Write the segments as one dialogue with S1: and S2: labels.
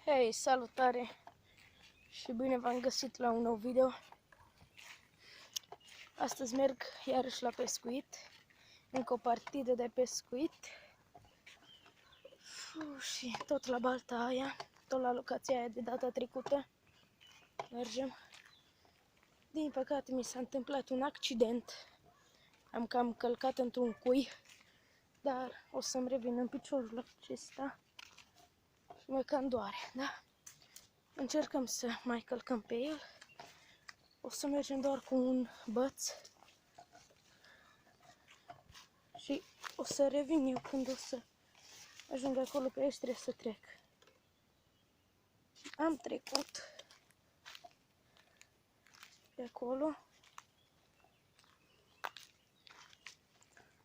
S1: Hei, salutare și bine v-am găsit la un nou video. Astăzi merg iarăși la pescuit, încă o partidă de pescuit și tot la balta aia, tot la locația aia de data trecută. Mergem. Din păcate mi s-a întâmplat un accident, am cam călcat într-un cui, dar o să-mi revin în piciorul acesta și mă cam doare, da? Încercăm să mai călcăm pe el. O să mergem doar cu un băț și o să revin eu când o să ajung acolo pe aici, trebuie să trec. Am trecut pe acolo.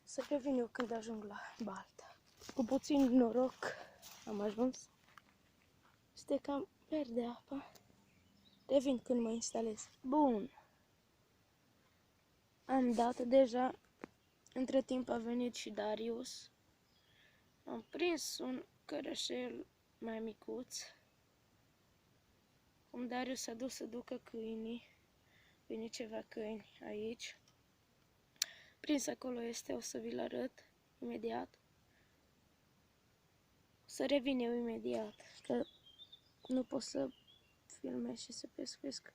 S1: Să revin eu când ajung la baltă. Cu puțin noroc am ajuns. Este cam verde apa. Revin când mă instalez. Bun. Am dat deja. Între timp a venit și Darius. Am prins un cărășel mai micuț. Cum Darius s-a dus să ducă câinii. Vine ceva câini aici. Prins acolo este, o să vi-l arăt imediat. O să revin eu imediat, că nu pot să filmez și să pescuiesc.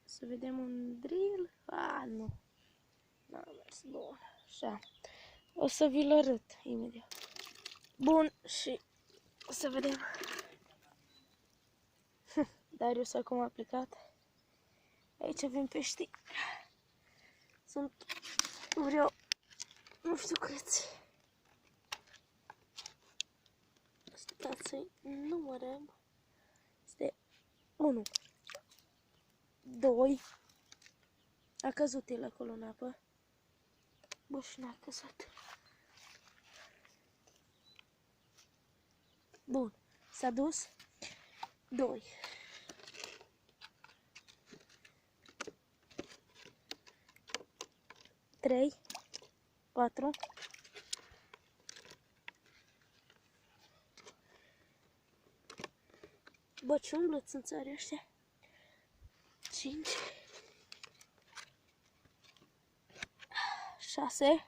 S1: Să vedem un drill. Nu. N-a mers. Bun. Așa. O să vi-l arăt imediat. Bun, și o să vedem. Darius acum a plecat. Aici avem pești. Sunt vreo, nu știu câți. Stați să-i numărăm. Este 1, 2. A căzut el acolo în apă. Bă, și n-a căzut. Bun, s-a dus. 2. 3, 4. Bă, ce umblă țânțarii ăștia? 5. 6.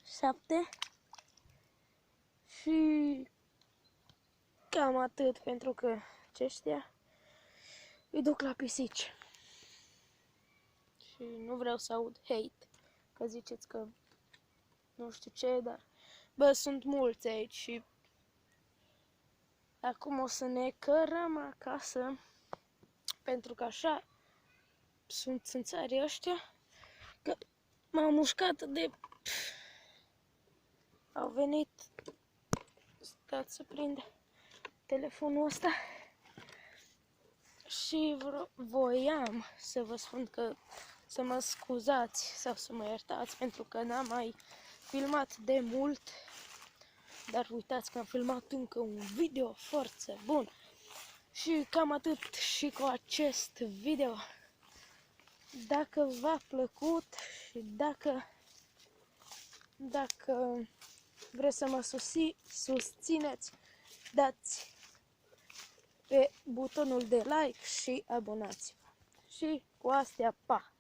S1: 7. Și cam atât, pentru că aceștia îi duc la pisici. Și nu vreau să aud hate, că ziceți că nu știu ce, dar bă, sunt mulți aici și acum o să ne cărăm acasă, pentru că așa sunt țânțarii ăștia, că m-au mușcat de... Au venit... Stați să prind telefonul ăsta. Și voiam să vă spun că să mă scuzați sau să mă iertați pentru că n-am mai filmat de mult. Dar uitați că am filmat încă un video, forță, bun. Și cam atât și cu acest video. Dacă v-a plăcut și dacă vreți să mă susțineți, dați pe butonul de like și abonați-vă. Și cu astea, pa!